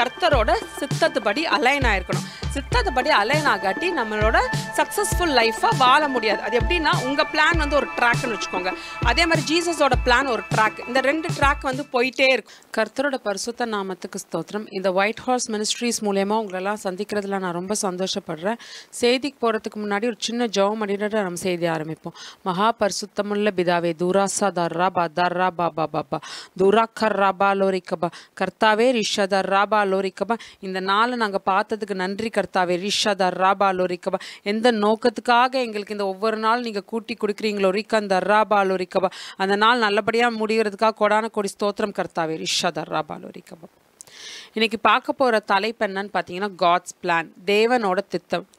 கர்த்தரோட சித்தத்துப்படி align ஆயிருக்கணும். சித்தத்துப்படி align ஆகாட்டி நம்மளோட successful லைஃபை வாழ முடியாது. அது எப்படின்னா உங்கள் பிளான் வந்து ஒரு ட்ராக்னு வச்சுக்கோங்க, அதே மாதிரி ஜீசஸோட பிளான் ஒரு ட்ராக். இந்த 2 ட்ராக் வந்து போயிட்டே இருக்கும். கர்த்தரோட பரிசுத்த நாமத்துக்கு ஸ்தோத்திரம். இந்த ஒயிட் ஹார்ஸ் மினிஸ்ட்ரிஸ் மூலயமா உங்களெல்லாம் சந்திக்கிறதுல நான் ரொம்ப சந்தோஷப்படுறேன். செய்திக்கு போகிறதுக்கு முன்னாடி ஒரு சின்ன ஜெபம் பண்ணிட்டு நம்ம செய்தி ஆரம்பிப்போம். மகா பரிசுத்தமுள்ள பிதாவே, தூராசா தர்ராபா தர்ராபா பாபா தூரா கர்ராபா லோரிக்கபா, கர்த்தாவே ரிஷா தர்ராபா லோரிக்கபா, இந்த நாளை நாங்கள் பார்த்ததுக்கு நன்றி கர்த்தாவே. ரிஷா தர்ராபா லோரிக்கபா, எந்த நோக்கத்துக்காக எங்களுக்கு இந்த ஒவ்வொரு நாள் நீங்கள் கூட்டி கொடுக்குறீங்களோ ரிக்கன் தர்ராபா லோரிக்கபா, அந்த நாள் நல்லபடியாக முடிகிறதுக்காக கொடான கொடி ஸ்தோத்திரம் கர்த்தாவே. ரிஷா தர்ராபா லோரிக்கபா. இன்னைக்கு பார்க்க போகிற தலைப்பு என்னன்னு பார்த்தீங்கன்னா காட்ஸ் பிளான், தேவனோட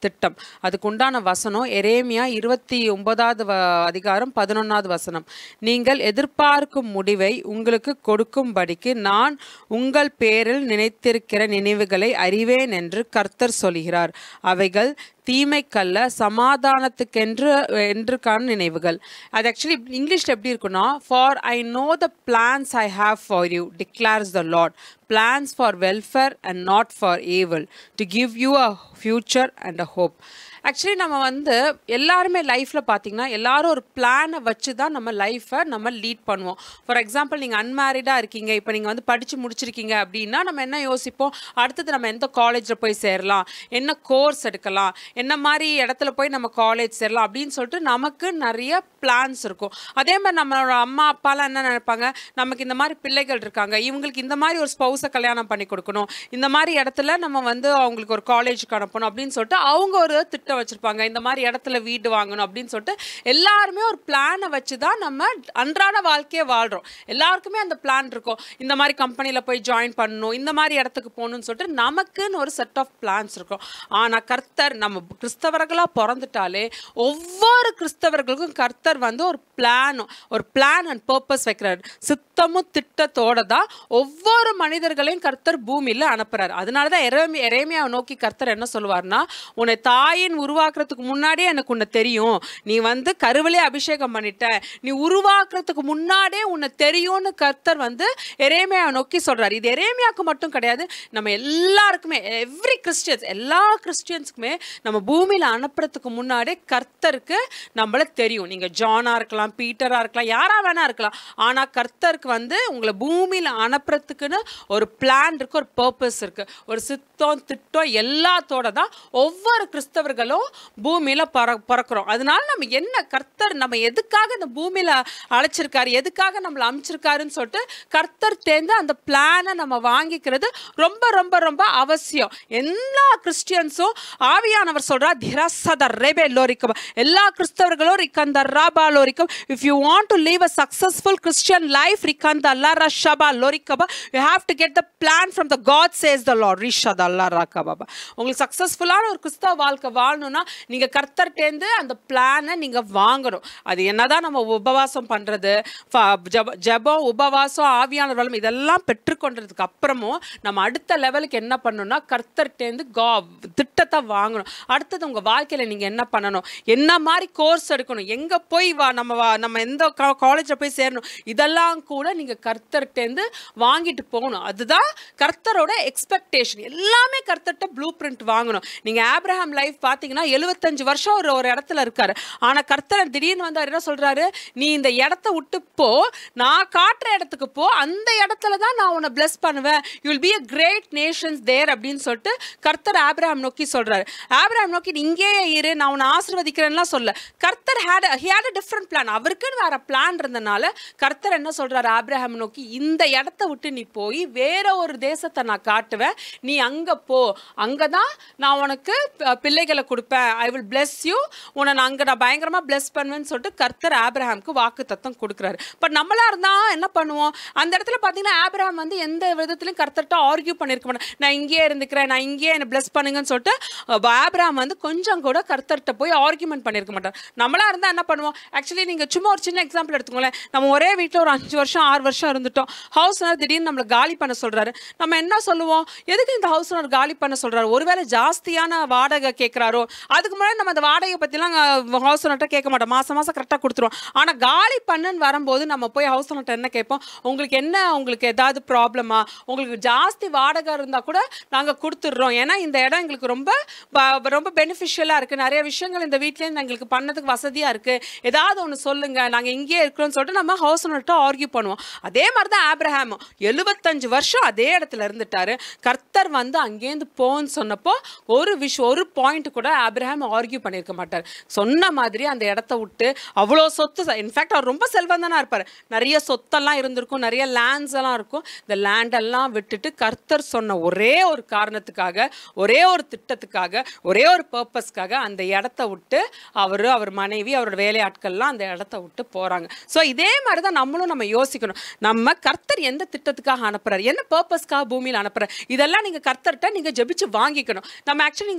திட்டம். அதுக்கு உண்டான வசனம் எரேமியா 29வது அதிகாரம் 11வது வசனம். நீங்கள் எதிர்பார்க்கும் முடிவை உங்களுக்கு கொடுக்கும்படிக்கு நான் உங்கள் பேரில் நினைத்திருக்கிற நினைவுகளை அறிவேன் என்று கர்த்தர் சொல்கிறார். அவைகள் தீமைக்கல்ல சமாதானத்துக்கென்றுக்கான நினைவுகள். அது ஆக்சுவலி இங்கிலீஷில் எப்படி இருக்குன்னா, for I know the plans I have for you declares the Lord, plans for welfare and not for evil, to give you a future and a hope. Actually நம்ம வந்து எல்லாருமே லைஃப்பில் பார்த்திங்கன்னா எல்லாரும் ஒரு பிளானை வச்சு தான் நம்ம லைஃப்பை நம்ம லீட் பண்ணுவோம். ஃபார் எக்ஸாம்பிள் நீங்கள் அன்மேரிடாக இருக்கீங்க, இப்போ நீங்கள் வந்து படித்து முடிச்சிருக்கீங்க அப்படின்னா நம்ம என்ன யோசிப்போம், அடுத்தது நம்ம எந்த காலேஜில் போய் சேரலாம், என்ன கோர்ஸ் எடுக்கலாம், என்ன மாதிரி இடத்துல போய் நம்ம காலேஜ் சேரலாம் அப்படின்னு சொல்லிட்டு நமக்கு நிறைய பிளான்ஸ் இருக்கும். அதே மாதிரி நம்மளோட அம்மா அப்பாலாம் என்ன நினைப்பாங்க, நமக்கு இந்த மாதிரி பிள்ளைகள் இருக்காங்க, இவங்களுக்கு இந்த மாதிரி ஒரு ஸ்பௌஸை கல்யாணம் பண்ணி கொடுக்கணும், இந்த மாதிரி இடத்துல நம்ம வந்து அவங்களுக்கு ஒரு காலேஜுக்கு அனுப்பணும் அப்படின்னு சொல்லிட்டு அவங்க ஒரு திட்டம் வச்சிருப்பாங்க, இந்த மாதிரி இடத்துல வீடு வாங்கணும் அப்படின்னு சொல்லிட்டு எல்லாருமே ஒரு பிளானை வச்சு தான் நம்ம அன்றாட வாழ்க்கையை வாழ்கிறோம். எல்லாருக்குமே அந்த பிளான் இருக்கும், இந்த மாதிரி கம்பெனியில் போய் ஜாயின் பண்ணணும், இந்த மாதிரி இடத்துக்கு போகணும்னு சொல்லிட்டு நமக்குன்னு ஒரு செட் ஆஃப் பிளான்ஸ் இருக்கும். ஆனால் கர்த்தர், நம்ம கிறிஸ்தவர்களாக பிறந்துட்டாலே ஒவ்வொரு கிறிஸ்தவர்களுக்கும் கர்த்தர் வந்து ஒரு பிளான் அண்ட் பர்பஸ் வைக்கிறார். சித்தமும் திட்டத்தோட தான் ஒவ்வொரு மனிதர்களையும் கர்த்தர் பூமியில் அனுப்புறாரு. அதனால தான் எரேமியாவை நோக்கி கர்த்தர் என்ன சொல்லுவார்னா, உன்னை தாயின் உருவாக்குறதுக்கு முன்னாடியே எனக்கு உன்னை தெரியும், நீ வந்து கருவிலே அபிஷேகம் பண்ணிட்ட, நீ உருவாக்குறதுக்கு முன்னாடியே உன்னை தெரியும்னு கர்த்தர் வந்து எரேமியாவை நோக்கி சொல்றாரு. இது எரேமியாவுக்கு மட்டும் கிடையாது, நம்ம எல்லாருக்குமே, எல்லா கிறிஸ்டியன்ஸுக்குமே நம்ம பூமியில் அனுப்புறதுக்கு முன்னாடியே கர்த்தருக்கு நம்மள தெரியும். நீங்க ஜானா இருக்கலாம், பீட்டரா இருக்கலாம், யாரா வேணா இருக்கலாம், ஆனா கர்த்தருக்கு வந்து உங்களை பூமியில் அனுப்புறதுக்குன்னு ஒரு பிளான் இருக்கு, ஒரு பர்பஸ் இருக்கு, ஒரு சித்தம் திட்டம் எல்லாத்தோட தான் ஒவ்வொரு கிறிஸ்தவர்களும் பூமியில பிறக்கிறோம். அதனால நம்ம என்ன, கர்த்தர் நம்ம எதுக்காக இந்த பூமியில அழைச்சிருக்காரு, எதுக்காக நம்மளை அமைச்சிருக்காருன்னு சொல்லிட்டு கர்த்தர் தேர்ந்து அந்த பிளானை நம்ம வாங்கிக்கிறது ரொம்ப ரொம்ப ரொம்ப அவசியம். எல்லா கிறிஸ்டியன்ஸும் ஆவியானவர் சொல்றா, எல்லா கிறிஸ்தவர்களும் ரிகந்த Rafah லோரிக்கம், if you want to live a successful Christian life, ரிகந்த அல்லாரா ஷபா லோரிக்கபா, you have to get the plan from the God says the Lord. ரிஷத அல்லாரா Kaba. உங்களுக்கு சக்சஸ்ஃபுல்லான ஒரு கிறிஸ்தவ வாழ்க்கை வாழணும்னா நீங்க கர்த்தர்ட்டேந்து அந்த பிளானை நீங்க வாங்கணும். அது என்னதான் நம்ம உபவாசம் பண்றது, ஜெபம், உபவாசம், ஆவியான வளம் இதெல்லாம் பெற்றுக்கொண்டதுக்கு அப்புறமும் நம்ம அடுத்த லெவலுக்கு என்ன பண்ணணும்னா கர்த்தர்ட்டேந்து திட்டத்தை வாங்கணும். அடுத்தது உங்க வாழ்க்கையில நீங்க என்ன பண்ணணும், என்ன மாதிரி கோர்ஸ் எடுக்கணும், எங்க போய் நம்ம எந்த காலேஜில் போய் சேரணும், இதெல்லாம் கூட நீங்க கர்த்தர்ட்டேந்து வாங்கிட்டு போகணும். அதுதான் கர்த்தரோட எக்ஸ்பெக்டேஷன். எல்லாமே கர்த்தர்ட்ட ப்ளூ பிரிண்ட் வாங்கணும். நீங்க ஆபிரகாம் லைஃப் பார்த்தீங்கன்னா 75 வருஷம் ஒரு இடத்துல இருக்காரு. ஆனா கர்த்தர் திடீர்னு வந்து என்ன சொல்றாரு, நீ இந்த இடத்த விட்டு போ, நான் காட்டுற இடத்துக்கு போ, அந்த இடத்துல தான் நான் உன்னை பிளஸ் பண்ணுவேன், you will be a great nations there அப்படின்னு சொல்லிட்டு கர்த்தர் ஆபிரகாம் நோக்கி சொல்றாரு. ஆபிரகாம் நோக்கி இங்கேயே இரு, நான் உன்னை ஆசீர்வதிக்கிறேன்லாம் சொல்ல, கர்த்தர் he had a different plan. அவருக்குன்னு வேற பிளான் இருந்தனால கர்த்தர் என்ன சொல்றாரு ஆபிரகாம் நோக்கி, இந்த இடத்த விட்டு நீ போய் வேற ஒரு தேசத்தை நான் காட்டுவேன், நீ அங்க போ, அங்கதான் நான் உனக்கு பிள்ளைகளை கொடுப்பேன், ஐ வில் பிளஸ் யூ, உன்னை நான் பயங்கரமா பிளஸ் பண்ணுவேன்னு சொல்லிட்டு கர்த்தர் ஆபிரகாமுக்கு வாக்கு தத்தம் கொடுக்குறாரு. பட் நம்மளா இருந்தா என்ன பண்ணுவோம், அந்த இடத்துல பாத்தீங்கன்னா ஆபிரகாம் வந்து எந்த விதத்திலையும் கர்த்தர்ட்ட ஆர்கியூ பண்ணிருக்க மாட்டேன், நான் இங்கேயே இருந்துக்கிறேன், நான் இங்கேயே என்ன பிளஸ் பண்ணுங்கன்னு சொல்லிட்டு ஆபிரகாம் வந்து கொஞ்சம் கூட கர்த்தர்ட்ட போய் ஆர்கியூமெண்ட் பண்ணிருக்க மாட்டார். நம்மளா இருந்தா என்ன பண்ணுவோம், ஆக்சுவலி நீங்க சும்மா ஒரு சின்ன எக்ஸாம்பிள் எடுத்துக்கோங்களேன், நம்ம ஒரே வீட்டில் ஒரு 5 வருஷம் 6 வருஷம் இருந்துட்டோம், ஹவுஸ் ஓனர் திடீர்னு நம்மளை காலி பண்ண சொல்றாரு, நம்ம என்ன சொல்லுவோம், எதுக்கு இந்த ஹவுஸ் ஓனர் காலி பண்ண சொல்றாரு, ஒருவேளை ஜாஸ்தியான வாடகை கேட்கிறாரோ, இருக்கும். அதுக்கு முன்னாடி நம்ம அந்த வாடகை பற்றிலாம் ஹவுஸ் ஓனர்கிட்ட கேட்க மாட்டோம், மாதம் மாதம் கரெக்டாக கொடுத்துருவோம். ஆனால் காலி பண்ணுன்னு வரும்போது நம்ம போய் ஹவுஸ் ஓனர்கிட்ட என்ன கேட்போம், உங்களுக்கு ஏதாவது ப்ராப்ளமா, உங்களுக்கு ஜாஸ்தி வாடகை இருந்தால் கூட நாங்கள் கொடுத்துட்றோம், ஏன்னா இந்த இடம் எங்களுக்கு ரொம்ப ரொம்ப பெனிஃபிஷியலாக இருக்குது, நிறைய விஷயங்கள் இந்த வீட்லேருந்து எங்களுக்கு பண்ணதுக்கு வசதியாக இருக்குது, ஏதாவது ஒன்று சொல்லுங்கள், நாங்கள் இங்கேயே இருக்கிறோம்னு சொல்லிட்டு நம்ம ஹவுஸ் ஓனர்கிட்ட ஆர்கியூ பண்ணுவோம். அதே மாதிரி தான் ஆப்ரஹாமும் 75 வருஷம் அதே இடத்துல இருந்துட்டாரு. கர்த்தர் வந்து அங்கேருந்து போன்னு சொன்னப்போ ஒரு பாயிண்ட் கூட ஆப்ரஹாம் ஆர்கியூ பண்ணியிருக்க மாட்டார். சொன்ன மாதிரி அந்த இடத்த விட்டு அவ்வளோ சொத்து, இன்ஃபேக்ட் அவர் ரொம்ப செல்வந்தனா இருப்பார், நிறைய சொத்தெல்லாம் இருந்திருக்கும், நிறைய லேண்ட்ஸ் எல்லாம் இருக்கும். இந்த லேண்டெல்லாம் விட்டுட்டு கர்த்தர் சொன்ன ஒரே ஒரு காரணத்துக்காக, ஒரே ஒரு திட்டத்துக்காக, ஒரே ஒரு பர்பஸ்க்காக அந்த இடத்த விட்டு அவர் மனைவி அவரோட வேலையாட்கள்லாம் அந்த இடத்த விட்டு போகிறாங்க. ஸோ இதே மாதிரி தான் நம்ம யோசிக்கணும். நம்ம கர்த்தர் எந்த திட்டத்துக்காக அனுப்புறாரு, என்ன பர்பஸ்க்காக பூமியில் அனுப்புறாரு, இதெல்லாம் நீங்கள் கர்த்தர்கிட்ட நீங்கள் ஜெபிச்சு வாங்கிக்கணும். நம்ம ஆக்சுவலி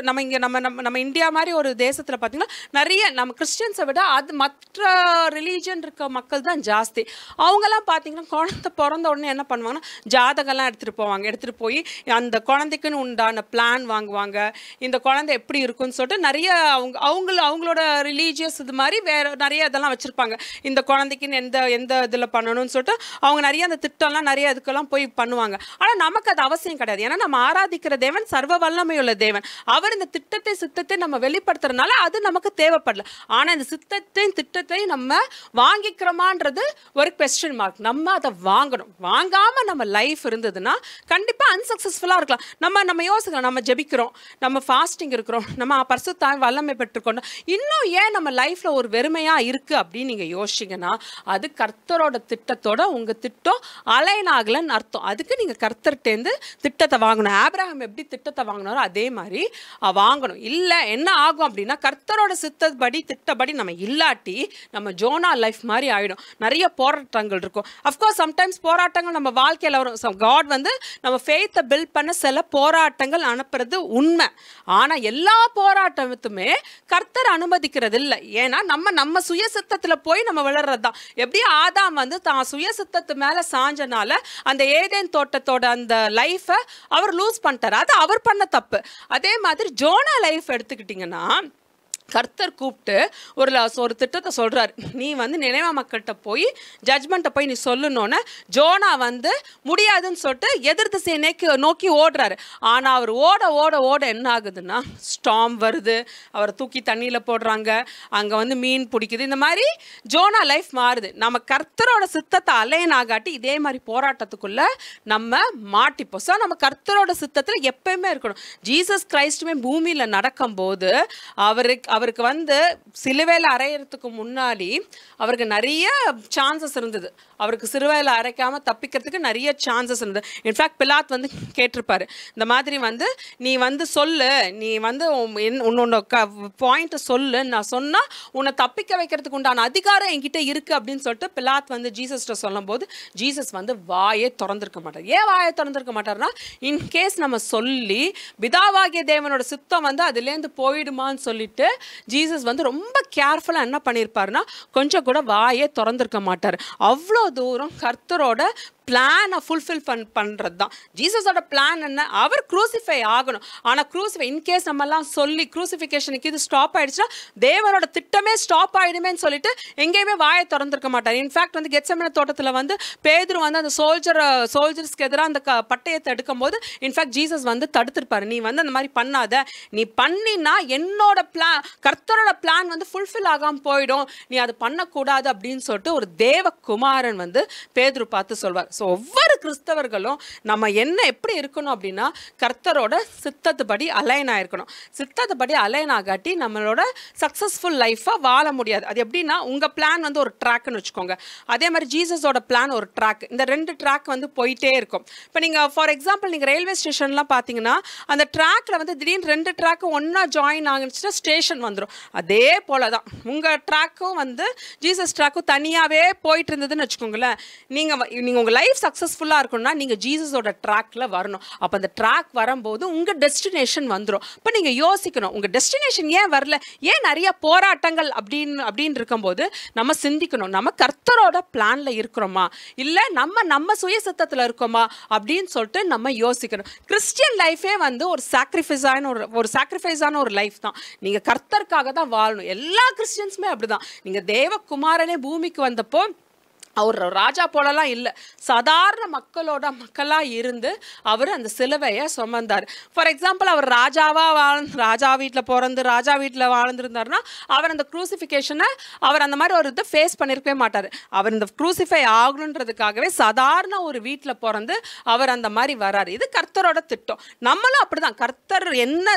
நம்ம இங்கே நம்ம இந்தியா மாதிரி ஒரு தேசத்தில் பார்த்தீங்கன்னா நிறைய நம்ம கிறிஸ்டியன்ஸை விட அது மற்ற ரிலீஜன் இருக்க மக்கள் தான் ஜாஸ்தி. அவங்கெல்லாம் பார்த்தீங்கன்னா குழந்தை பிறந்த உடனே என்ன பண்ணுவாங்கன்னா ஜாதகம்லாம் எடுத்துகிட்டு போய் அந்த குழந்தைக்குன்னு உண்டான பிளான் வாங்குவாங்க, இந்த குழந்தை எப்படி இருக்குன்னு சொல்லிட்டு நிறைய அவங்களோட ரிலீஜியஸ் இது மாதிரி வேற நிறைய இதெல்லாம் வச்சுருப்பாங்க. இந்த குழந்தைக்குன்னு எந்த இதில் பண்ணணும்னு சொல்லிட்டு அவங்க நிறைய அந்த திட்டம்லாம் நிறைய இதுக்கெல்லாம் போய் பண்ணுவாங்க. ஆனால் நமக்கு அது அவசியம் கிடையாது, ஏன்னா நம்ம ஆராதிக்கிற தேவன் சர்வ வல்லமையுள்ள தேவன். அவர் இந்த சித்தத்தை நம்ம வெளிப்படுத்துறதுனால அது நமக்கு தேவைப்படல. ஆனால் இந்த திட்டத்தை நம்ம வாங்கிக்கிறோமான்றது ஒரு கொஸ்டின் மார்க். நம்ம அதை வாங்கணும். வாங்காமல் நம்ம லைஃப் இருந்ததுன்னா கண்டிப்பாக அன்சக்ஸஸ்ஃபுல்லாக இருக்கலாம். நம்ம யோசிக்கலாம், நம்ம ஜெபிக்கிறோம், நம்ம ஃபாஸ்டிங் இருக்கிறோம், நம்ம பரிசுத்த வல்லமை பெற்றுக்கொண்டோம், இன்னும் ஏன் நம்ம லைஃப்பில் ஒரு வெறுமையாக இருக்குது அப்படின்னு நீங்கள் யோசிச்சிங்கன்னா அது கர்த்தரோட திட்டத்தோட உங்கள் திட்டம் அலைன் ஆகலைன்னு அர்த்தம். அதுக்கு நீங்கள் கர்த்தர்கிட்டேருந்து திட்டத்தை வாங்கணும். ஆபிரகாம் எப்படி திட்டத்தை வாங்கினாரோ அதே மாதிரி வாங்கணும். இல்லை என்ன ஆகும் அப்படின்னா கர்த்தரோட திட்டப்படி நம்ம இல்லாட்டி நம்ம ஜோனா லைஃப் மாதிரி ஆகிடும். நிறைய போராட்டங்கள் இருக்கும். அஃப்கோர்ஸ் சம்டைம்ஸ் போராட்டங்கள் நம்ம வாழ்க்கையில் வரும். காட் வந்து நம்ம ஃபெய்த்தை பில்ட் பண்ண சில போராட்டங்கள் அனுப்புறது உண்மை. ஆனால் எல்லா போராட்டத்துமே கர்த்தர் அனுமதிக்கிறது இல்லை. ஏன்னா நம்ம சுயசித்தத்தில் போய் நம்ம விளர்றது தான். எப்படி ஆதாம் வந்து தான் சுயசித்தத்து மேலே சாஞ்சனால அந்த ஏதேன் தோட்டத்தோட அந்த லைஃபை அவர் லூஸ் பண்ணிட்டார். அது அவர் பண்ண தப்பு. அதே மாதிரி ஜோனா லைஃப் எடுத்துக்கிட்டிங்கன்னா கர்த்தர் கூப்பிட்டு ஒரு திட்டத்தை சொல்கிறார். நீ வந்து நினைவா மக்கள்கிட்ட போய் ஜட்ஜ்மெண்ட்டை போய் நீ சொல்லணுன்னு ஜோனா வந்து முடியாதுன்னு சொல்லிட்டு எதிர் திசையை நோக்கி ஓடுறாரு. ஆனால் அவர் ஓட என்ன ஆகுதுன்னா ஸ்டாம் வருது, அவரை தூக்கி தண்ணியில் போடுறாங்க, அங்கே வந்து மீன் பிடிக்குது. இந்த மாதிரி ஜோனா லைஃப் மாறுது. நம்ம கர்த்தரோட சித்தத்தை அலைன் ஆகாட்டி இதே மாதிரி போராட்டத்துக்குள்ளே நம்ம மாட்டிப்போம். ஸோ நம்ம கர்த்தரோட சித்தத்தில் எப்பயுமே இருக்கணும். ஜீசஸ் கிரைஸ்டுமே பூமியில் நடக்கும்போது அவருக்கு வந்து சிலுவையில் அறையிறதுக்கு முன்னாடி அவருக்கு நிறைய சான்சஸ் இருந்தது. அவருக்கு சிலுவையில் அரைக்காமல் தப்பிக்கிறதுக்கு நிறைய சான்சஸ் இருந்தது. இன்ஃபேக்ட் பிலாத் வந்து கேட்டிருப்பாரு, இந்த மாதிரி வந்து நீ வந்து சொல்லு, நீ வந்து உன்னோட பாயிண்ட்டை சொல்லு, நான் சொன்னால் உன்னை தப்பிக்க வைக்கிறதுக்கு உண்டான அதிகாரம் என்கிட்ட இருக்குது அப்படின்னு சொல்லிட்டு பிலாத் வந்து ஜீசஸ்கிட்ட சொல்லும்போது ஜீசஸ் வந்து வாயே திறந்திருக்க மாட்டார். ஏன் வாயை திறந்திருக்க மாட்டார்னா இன்கேஸ் நம்ம சொல்லி பிதாவாகிய தேவனோட சித்தம் வந்து அதுலேருந்து போயிடுமான்னு சொல்லிட்டு ஜீசஸ் வந்து ரொம்ப கேர்ஃபுல்லாக என்ன பண்ணியிருப்பாருன்னா கொஞ்சம் கூட வாயே திறந்திருக்க மாட்டார். அவ்வளோ தூரம் கர்த்தரோட பிளானை ஃபுல்ஃபில் பண்ணுறது தான் ஜீசஸோட பிளான். என்ன, அவர் க்ரூசிஃபை ஆகணும். ஆனால் க்ரூசிஃபை இன்கேஸ் நம்மலாம் சொல்லி க்ரூசிஃபிகேஷனுக்கு இது ஸ்டாப் ஆகிடுச்சுன்னா தேவனோட திட்டமே ஸ்டாப் ஆகிடுமேன்னு சொல்லிட்டு எங்கேயுமே வாயை திறந்திருக்க மாட்டார். இன்ஃபேக்ட் வந்து கெத்செமனே தோட்டத்தில் வந்து பேதுரு வந்து அந்த சோல்ஜர்ஸ்க்கு எதிராக அந்த பட்டயத்தை எடுக்கும்போது இன்ஃபேக்ட் ஜீசஸ் வந்து தடுத்திருப்பாரு. நீ வந்து அந்த மாதிரி பண்ணாத, நீ பண்ணினா என்னோட கர்த்தரோட பிளான் வந்து ஃபுல்ஃபில் ஆகாமல் போயிடும், நீ அது பண்ணக்கூடாது அப்படின்னு சொல்லிட்டு ஒரு தேவகுமாரன் வந்து பேதுரு பார்த்து சொல்வார். ஸோ ஒவ்வொரு கிறிஸ்தவர்களும் நம்ம எப்படி இருக்கணும் அப்படின்னா கர்த்தரோட சித்தத்துப்படி அலைன் ஆயிருக்கணும். சித்தத்துப்படி அலைன் ஆகாட்டி நம்மளோட சக்ஸஸ்ஃபுல் லைஃபாக வாழ முடியாது. அது எப்படின்னா உங்கள் பிளான் வந்து ஒரு ட்ராக்னு வச்சுக்கோங்க, அதே மாதிரி ஜீசஸோட பிளான் ஒரு ட்ராக். இந்த 2 ட்ராக் வந்து போயிட்டே இருக்கும். இப்போ நீங்கள் ஃபார் எக்ஸாம்பிள் நீங்கள் ரயில்வே ஸ்டேஷன்லாம் பார்த்தீங்கன்னா அந்த ட்ராக்ல வந்து திடீர்னு 2 ட்ராக்கு ஒன்றா ஜாயின் ஆகிடுச்சுன்னா ஸ்டேஷன் வந்துடும். அதே போல தான் உங்கள் ட்ராக்கும் வந்து ஜீசஸ் ட்ராக்கும் தனியாகவே போயிட்டு இருந்ததுன்னு வச்சுக்கோங்களேன், நீங்கள் உங்கள் லைஃப் லைஃப் சக்ஸஸ்ஃபுல்லாக இருக்கணும்னா நீங்கள் ஜீசஸோட ட்ராக்ல வரணும். அப்போ அந்த ட்ராக் வரும்போது உங்கள் டெஸ்டினேஷன் வந்துடும். இப்போ நீங்கள் யோசிக்கணும், உங்கள் டெஸ்டினேஷன் ஏன் வரல, ஏன் நிறைய போராட்டங்கள் அப்படின்னு இருக்கும்போது நம்ம சிந்திக்கணும், நம்ம கர்த்தரோட பிளான்ல இருக்கிறோமா இல்லை நம்ம சுய சித்தத்தில் இருக்கோமா அப்படின்னு சொல்லிட்டு நம்ம யோசிக்கணும். கிறிஸ்டியன் லைஃபே வந்து ஒரு சாக்ரிஃபைஸான ஒரு லைஃப் தான். நீங்கள் கர்த்தருக்காக தான் வாழணும். எல்லா கிறிஸ்டியன்ஸுமே அப்படிதான். நீங்கள் தேவகுமாரனே பூமிக்கு வந்தப்போ அவர் ராஜா போலலாம் இல்லை, சாதாரண மக்களாக இருந்து அவர் அந்த சிலுவையை சுமந்தார். ஃபார் எக்ஸாம்பிள், அவர் ராஜா வீட்டில் பிறந்து ராஜா வீட்டில் வாழ்ந்துருந்தாருன்னா அவர் அந்த க்ரூசிஃபிகேஷனை அவர் அந்த மாதிரி ஒரு இதை ஃபேஸ் பண்ணியிருக்கவே மாட்டார். அவர் இந்த க்ரூசிஃபை ஆகணுன்றதுக்காகவே சாதாரண ஒரு வீட்டில் பிறந்து அவர் அந்த மாதிரி வராரு. இது கர்த்தரோட திட்டம். நம்மளும் அப்படிதான். கர்த்தர் என்ன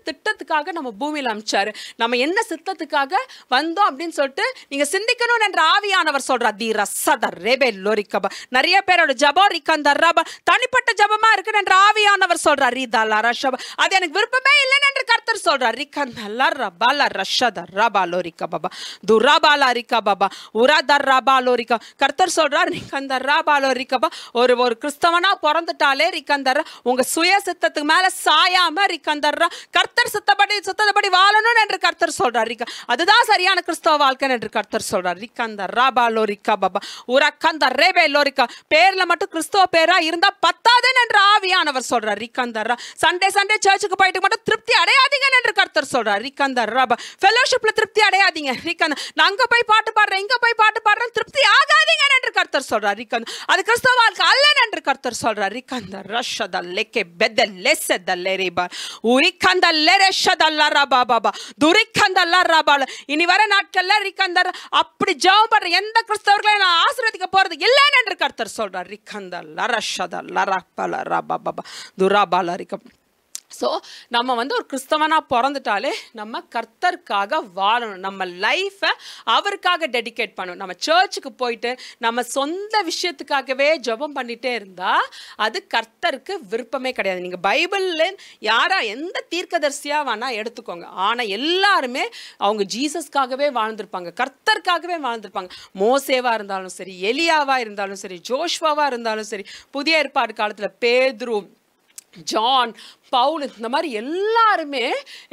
திட்டத்துக்காக நம்ம பூமியில் அமிச்சாரு, நம்ம என்ன சித்தத்துக்காக வந்தோம் அப்படின்னு சொல்லிட்டு நீங்க சிந்திக்கணும் என்ற ஆவியானவர் சொல்றார். தி ரசதரபலோரிகப. நிறைய பேரோட ஜபம் ரிகந்தரப தனிப்பட்ட ஜபமா இருக்கு என்ற ஆவியானவர் சொல்றார். ரிதலரஷப. அது எனக்கு விருப்பமே இல்லை என்று கர்த்தர் சொல்றார். ரிகந்தலரபல ரஷதரபலோரிகப துரபலரிகப உரதரபலோரிக. கர்த்தர் சொல்றார் ரிகந்தரபலோரிகப. ஒரு கிறிஸ்தவனா பிறந்துட்டாலே ரிகந்தர உங்க சுய சித்தத்துக்கு மேல சாயாம ரிகந்தர கர்த்தர் சித்தப்படி வாழணும் என்று கர்த்தர் சொல்றார். அதுதான் சரியான கிறிஸ்தவ வாழ்க்கை என்று கர்த்தர் சொல்றார். ரிகந்தரபலோரிகப உரகந்தரபலோரிக. பேர்ல மட்டும் கிறிஸ்தவ பேரா இருந்தா பத்தாதுன்னு என்று ஆவியானவர் சொல்றார். ரிகந்தர சண்டே சர்ச்சுக்கு போயிட்டு மட்டும் திருப்தி அடையாதீங்க என்று கர்த்தர் சொல்றார். ரிகந்தரப ஃபெலோஷிப்ல திருப்தி அடையாதீங்க. ரிகந்த அங்க போய் பாட்டு பாடுறேன் இங்க போய் பாட்டு பாடுறேன் திருப்தி ஆகாதீங்க என்று கர்த்தர் சொல்றார். ரிகந்த அது கிறிஸ்தவ வாழ்க்கை அல்ல என்று கர்த்தர் சொல்றார். ரிகந்த ரஷதல்லெகே பெதல்லெசதல்லெரிபா உரிகந்தல்லெரஷதல்லரபாபா துரிகந்தல்லரபால. இனி வர நாட்கள்ல ரிகந்தர அப்படி ஜெபம் பண்ற எந்த கிறிஸ்தவர்களை நான் ஆசீர்வதிக்க போறது இல்லைன்னு என்று கர்த்தர் சொல்றார். ரிகந்தல்லரஷதல்லரபாபா துரபாலரிகம். ஸோ நம்ம வந்து ஒரு கிறிஸ்தவனாக பிறந்துட்டாலே நம்ம கர்த்தருக்காக வாழணும். நம்ம லைஃப்பை அவருக்காக டெடிகேட் பண்ணணும். நம்ம சர்ச்சுக்கு போயிட்டு நம்ம சொந்த விஷயத்துக்காகவே ஜெபம் பண்ணிகிட்டே இருந்தால் அது கர்த்தருக்கு விருப்பமே கிடையாது. நீங்கள் பைபிளில் எந்த தீர்க்கதரிசியாக வேணால் எடுத்துக்கோங்க, ஆனால் எல்லாருமே அவங்க ஜீசஸ்க்காகவே வாழ்ந்திருப்பாங்க, கர்த்தருக்காகவே வாழ்ந்திருப்பாங்க. மோசேவாக இருந்தாலும் சரி, எலியாவாக இருந்தாலும் சரி, ஜோஷ்வாவாக இருந்தாலும் சரி, புதிய ஏற்பாடு காலத்தில் பேதுரு, ஜான், பவுல், இந்த மாதிரி எல்லாருமே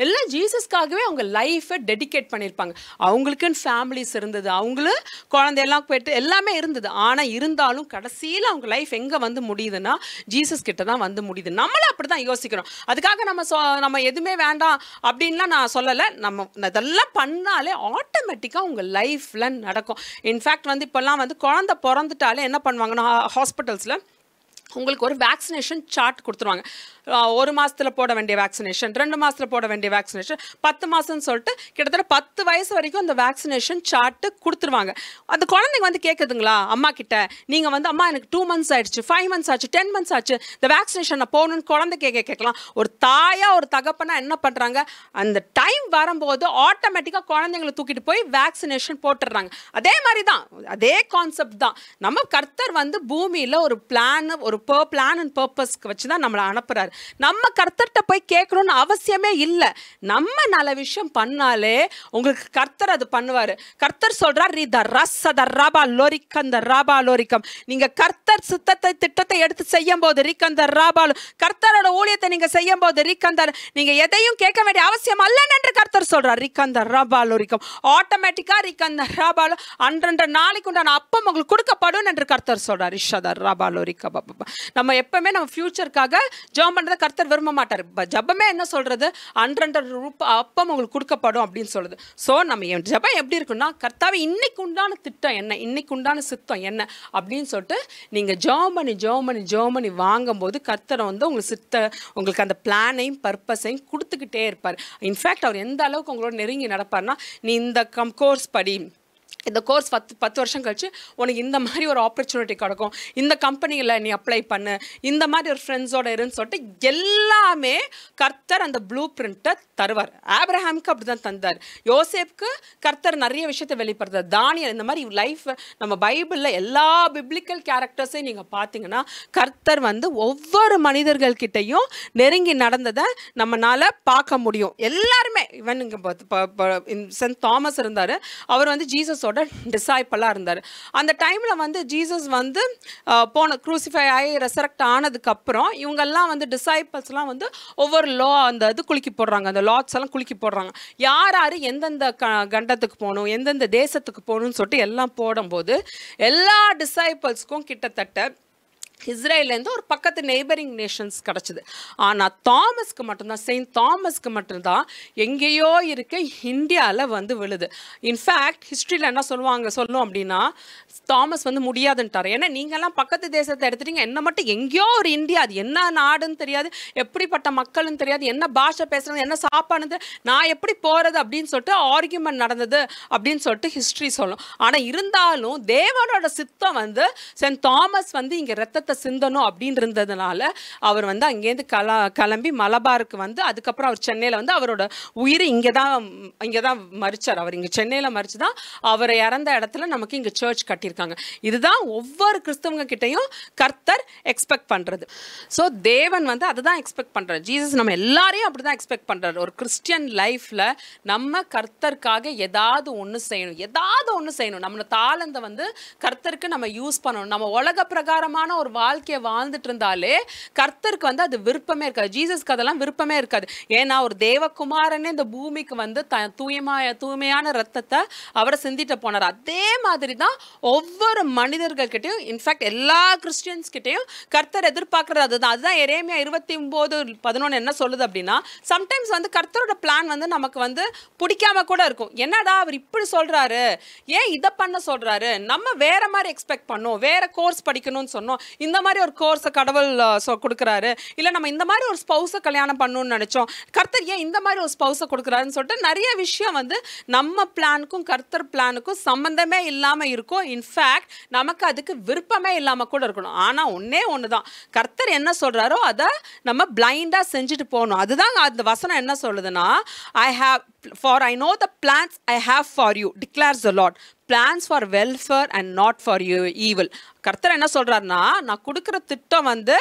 எல்லாம் ஜீசஸ்க்காகவே அவங்க லைஃப்பை டெடிகேட் பண்ணியிருப்பாங்க. அவங்களுக்குன்னு ஃபேமிலிஸ் இருந்தது, அவங்களும் குழந்தையெல்லாம் போயிட்டு எல்லாமே இருந்தது. ஆனால் இருந்தாலும் கடைசியில் அவங்க லைஃப் எங்கே வந்து முடியுதுன்னா ஜீசஸ் கிட்ட தான் வந்து முடியுது. நம்மளும் அப்படி தான் யோசிக்கிறோம். அதுக்காக நம்ம எதுவுமே வேண்டாம் அப்படின்லாம் நான் சொல்லலை. நம்ம இதெல்லாம் பண்ணாலே ஆட்டோமேட்டிக்காக உங்கள் லைஃப்பில் நடக்கும். இன்ஃபேக்ட் வந்து இப்போல்லாம் வந்து குழந்தை பிறந்துட்டாலே என்ன பண்ணுவாங்கன்னா ஹாஸ்பிட்டல்ஸில் உங்களுக்கு ஒரு வேக்சினேஷன் சார்ட் கொடுத்துருவாங்க. 1 மாதத்தில் போட வேண்டிய வேக்சினேஷன், 2 மாதத்தில் போட வேண்டிய வேக்சினேஷன், 10 மாதம்னு சொல்லிட்டு கிட்டத்தட்ட 10 வயசு வரைக்கும் அந்த வேக்சினேஷன் சார்ட்டு கொடுத்துருவாங்க. அந்த குழந்தைங்க வந்து கேட்குதுங்களா அம்மா கிட்ட, நீங்கள் வந்து அம்மா எனக்கு 2 months ஆயிடுச்சு, 5 months ஆச்சு, 10 months ஆச்சு, இந்த வேக்சினேஷன் நான் போகணுன்னு குழந்தை கேட்கலாம். ஒரு தாயா ஒரு தகப்பனா என்ன பண்ணுறாங்க, அந்த டைம் வரும்போது ஆட்டோமேட்டிக்காக குழந்தைங்களை தூக்கிட்டு போய் வேக்சினேஷன் போட்டுடுறாங்க. அதே மாதிரி தான், அதே கான்செப்ட் தான். நம்ம கர்த்தர் வந்து பூமியில் ஒரு பிளான் அண்ட் பர்பஸ்க்கு வச்சு தான் நம்மளை அனுப்புறாரு. நம்ம கர்த்தர்கிட்ட போய் கேட்கணும்னு அவசியமே இல்லை. நம்ம நல்ல விஷயம் பண்ணாலே உங்களுக்கு கர்த்தர் அது பண்ணுவாரு. கர்த்தர் சொல்றார், நீங்க கர்த்தர் சித்தத்தை திட்டத்தை எடுத்து செய்யும் போது ரிகந்தர் ராபால், கர்த்தரோட ஊழியத்தை நீங்க செய்யும் போது ரிகந்தர், நீங்க எதையும் கேட்க வேண்டிய அவசியம் அல்ல என்று கர்த்தர் சொல்றார். ரிகந்தர் ராபால் ரிகம் ஆட்டோமேட்டிக்கா ரிகந்தர் ராபால் அன்றன்ற நாளைக்கு உண்டான அப்பம் உங்களுக்கு கொடுக்கப்படும் என்று கர்த்தர் சொல்றார். ரிஷதர் ராபால் ரிகம். நம்ம எப்பவுமே நம்ம ஃபியூச்சருக்காக ஜெபம் பண்றதை கர்த்தர் விரும்ப மாட்டார். ஜெபமே என்ன சொல்றது, அன்றன்ற அப்பம் உங்களுக்கு கொடுக்கப்படும் அப்படின்னு சொல்லுது. ஸோ நம்ம ஜெபம் எப்படி இருக்குன்னா, கர்த்தாவே இன்னைக்கு உண்டான திட்டம் என்ன, இன்னைக்கு உண்டான சித்தம் என்ன அப்படின்னு சொல்லிட்டு நீங்க ஜெபம் பண்ணி வாங்கும்போது கர்த்தரை வந்து உங்களுக்கு அந்த பிளானையும் பர்பஸையும் கொடுத்துக்கிட்டே இருப்பார். இன்ஃபேக்ட் அவர் எந்த அளவுக்கு உங்களோட நெருங்கி நடப்பார்னா, நீ இந்த கோர்ஸ் படி, இந்த கோர்ஸ் 10 வருஷம் கழிச்சு உனக்கு இந்த மாதிரி ஒரு ஆப்பர்ச்சுனிட்டி கிடைக்கும், இந்த கம்பெனியில் நீ அப்ளை பண்ணு, இந்த மாதிரி ஒரு ஃப்ரெண்ட்ஸோட இருன்னு சொல்லிட்டு எல்லாமே கர்த்தர் அந்த ப்ளூ பிரிண்ட்டை தருவார். ஆப்ரஹாமுக்கு அப்படி தான் தந்தார். யோசேப்புக்கு கர்த்தர் நிறைய விஷயத்தை வெளிப்படுத்தார். தானியேல், இந்த மாதிரி லைஃப் நம்ம பைபிளில் எல்லா பிப்ளிக்கல் கேரக்டர்ஸையும் நீங்கள் பார்த்தீங்கன்னா கர்த்தர் வந்து ஒவ்வொரு மனிதர்கள்கிட்டையும் நெருங்கி நடந்ததை நம்மளால் பார்க்க முடியும். எல்லாருமே ஈவன் இங்கே சென்ட் தாமஸ் இருந்தார். அவர் வந்து ஜீசஸோட ஜீசஸோட டிசைபிளாக இருந்தார். அந்த டைமில் வந்து ஜீசஸ் வந்து க்ரூசிஃபை ஆகி ரெசரக்ட் ஆனதுக்கப்புறம் இவங்கெல்லாம் வந்து டிசைபிள்ஸ்லாம் வந்து ஒவ்வொரு அந்த இது குலுக்கி போடுறாங்க, அந்த லாட்ஸ் எல்லாம் குலுக்கி போடுறாங்க. யார் யார் எந்தெந்த கண்டத்துக்கு போகணும், எந்தெந்த தேசத்துக்கு போகணும்னு சொல்லிட்டு எல்லாம் போடும்போது எல்லா டிசைபிள்ஸ்க்கும் கிட்டத்தட்ட இஸ்ரேலேருந்து ஒரு பக்கத்து நெய்பரிங் நேஷன்ஸ் கிடச்சிது. ஆனால் தாமஸ்க்கு மட்டும்தான், செயின்ட் தாமஸ்க்கு மட்டும்தான் எங்கேயோ இருக்க இந்தியாவில் வந்து விழுது. இன்ஃபேக்ட் ஹிஸ்ட்ரியில் என்ன சொல்லும் அப்படின்னா, தாமஸ் வந்து முடியாதுன்ட்டார். ஏன்னா நீங்கள்லாம் பக்கத்து தேசத்தை எடுத்துட்டீங்க, என்ன மட்டும் எங்கேயோ ஒரு இந்தியா, அது என்ன நாடுன்னு தெரியாது, எப்படிப்பட்ட மக்கள்னு தெரியாது, என்ன பாஷை பேசுறது, என்ன சாப்பாடுன்னு, நான் எப்படி போகிறது அப்படின்னு சொல்லிட்டு ஆர்கியூமெண்ட் நடந்தது அப்படின்னு சொல்லிட்டு ஹிஸ்ட்ரி சொல்லும். ஆனால் இருந்தாலும் தேவனோட சித்தம் வந்து செயின்ட் தாமஸ் வந்து இங்கே ரத்தத்தை சிந்தனும் அப்படின்னு இருந்ததுனால அவர் வந்து அங்கேருந்து கிளம்பி மலபாருக்கு வந்து அதுக்கப்புறம் அவர் சென்னையில் வந்து அவரோட உயிர் இங்கே தான் மரிச்சார். அவர் இங்கே சென்னையில் மரிச்சு தான் அவர் இறந்த இடத்துல நமக்கு இங்கே சர்ச் கட்டியிருக்காங்க. இதுதான் ஒவ்வொரு கிறிஸ்தவங்க கிட்டையும் கர்த்தர் எக்ஸ்பெக்ட் பண்ணுறது. ஸோ தேவன் வந்து அதை தான் எக்ஸ்பெக்ட் பண்ணுறாரு. ஜீசஸ் நம்ம எல்லாரையும் அப்படி தான் எக்ஸ்பெக்ட் பண்ணுறாரு. ஒரு கிறிஸ்டியன் லைஃப்பில் நம்ம கர்த்தருக்காக ஏதாவது ஒன்று செய்யணும். நம்ம தாளந்தை வந்து கர்த்தருக்கு நம்ம யூஸ் பண்ணணும். நம்ம உலக பிரகாரமான ஒரு வாழ்க்கையை வாழ்ந்துட்டு இருந்தாலே கர்த்தருக்கு வந்து அது விருப்பமே இருக்காது. ஜீசஸ்க்கு அதெல்லாம் விருப்பமே இருக்காது. ஏன்னா ஒரு தேவகுமாரனே இந்த பூமிக்கு வந்து தூய்மையான ரத்தத்தை அவரை சிந்திட்டு போனார். அதே மாதிரி தான் ஒவ்வொரு மனிதர்கள்கிட்டையும், இன்ஃபேக்ட் எல்லா கிறிஸ்டியன்ஸ் கிட்டையும் கர்த்தர் எதிர்பார்க்கறது அதுதான். அதுதான் எரேமியா 29:11 என்ன சொல்லுது அப்படின்னா, சம்டைம்ஸ் வந்து கர்த்தரோட பிளான் வந்து நமக்கு வந்து பிடிக்காம கூட இருக்கும். என்னடா அவர் இப்படி சொல்றாரு, ஏன் இதை பண்ண சொல்றாரு, நம்ம வேற மாதிரி எக்ஸ்பெக்ட் பண்ணோம், வேற கோர்ஸ் படிக்கணும்னு சொன்னோம், இந்த மாதிரி ஒரு கோர்ஸை கடவுள் கொடுக்குறாரு, இல்லை நம்ம இந்த மாதிரி ஒரு ஸ்பௌஸை கல்யாணம் பண்ணணும்னு நினைச்சோம், கர்த்தர் ஏன் இந்த மாதிரி ஒரு ஸ்பௌஸை கொடுக்குறாருன்னு சொல்லிட்டு நிறைய விஷயம் வந்து நம்ம பிளானுக்கும் கர்த்தர் பிளானுக்கும் சம்பந்தமே இல்லாமல் இருக்கும். இன்ஃபேக்ட் நமக்கு அதுக்கு விருப்பமே இல்லாமல் கூட இருக்கணும். ஆனால் ஒன்று தான், கர்த்தர் என்ன சொல்கிறாரோ அதை நம்ம பிளைண்டாக செஞ்சுட்டு போகணும். அதுதான் அந்த வசனம் என்ன சொல்லுதுன்னா, I know the plans I have for you, declares the Lord. Plans for welfare and not for your evil. கர்த்தர் என்ன சொல்றாருன்னா, நான் கொடுக்குற திட்டம் வந்து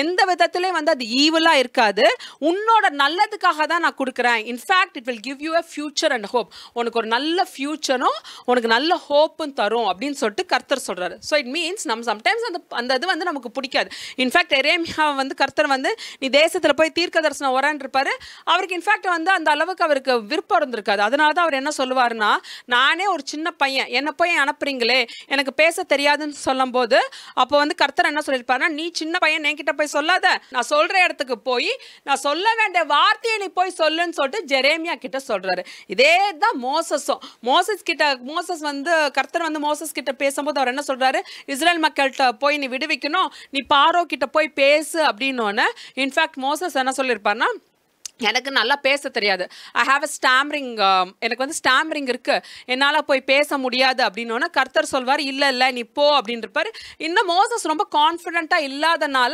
எந்த விதத்திலையும் வந்து அது ஈவிலாக இருக்காது, உன்னோட நல்லதுக்காக தான் நான் கொடுக்குறேன். In fact it will give you a future and hope. உனக்கு ஒரு நல்ல ஃபியூச்சரும் உனக்கு நல்ல ஹோப்பும் தரும் அப்படின்னு சொல்லிட்டு கர்த்தர் சொல்றாரு. ஸோ இட் மீன்ஸ் நம்ம சம்டைம்ஸ் அந்த இது வந்து நமக்கு பிடிக்காது. இன்ஃபேக்ட் எரேமியா வந்து கர்த்தர் வந்து நீ தேசத்தில் போய் தீர்க்க தரிசனம் வரான்னு இருப்பாரு. அவருக்கு இன்ஃபேக்ட் வந்து அந்த அளவுக்கு அவருக்கு விருப்பம் இருந்திருக்காது. அதனால தான் அவர் என்ன சொல்லுவாருன்னா, நானே ஒரு சின்ன பையன், என்னை போய் அனுப்புறீங்களே, எனக்கு பேச தெரியாதுன்னு சொல்லும் போது அப்போ வந்து கர்த்தர் என்ன சொல்லியிருப்பாருன்னா, நீ சின்ன பையன் என்கிட்ட போய் சொல்லாத, நான் சொல்ற இடத்துக்கு போய் நான் சொல்ல வேண்டிய வார்த்தையை நீ போய் சொல்லுன்னு சொல்லிட்டு ஜெரேமியா கிட்ட சொல்றாரு. இதே தான் மோசஸ் வந்து கர்த்தர் வந்து மோசஸ் கிட்ட பேசும்போது அவர் என்ன சொல்றாரு, இஸ்ரேல் மக்கள்கிட்ட போய் நீ விடுவிக்கணும், நீ பார்வோ கிட்ட போய் பேசு அப்படின்னு. இன்ஃபேக்ட் மோசஸ் என்ன சொல்லியிருப்பாருன்னா, எனக்கு நல்லா பேச தெரியாது, ஐ ஹாவ் அ ஸ்டாமரிங், எனக்கு வந்து ஸ்டாமரிங் இருக்குது, என்னால் போய் பேச முடியாது அப்படின்னோன்னா கர்த்தர் சொல்வார், இல்லை நீ போ அப்படின்னு இருப்பார். இன்னும் மோசஸ் ரொம்ப கான்ஃபிடென்ட்டாக இல்லாதனால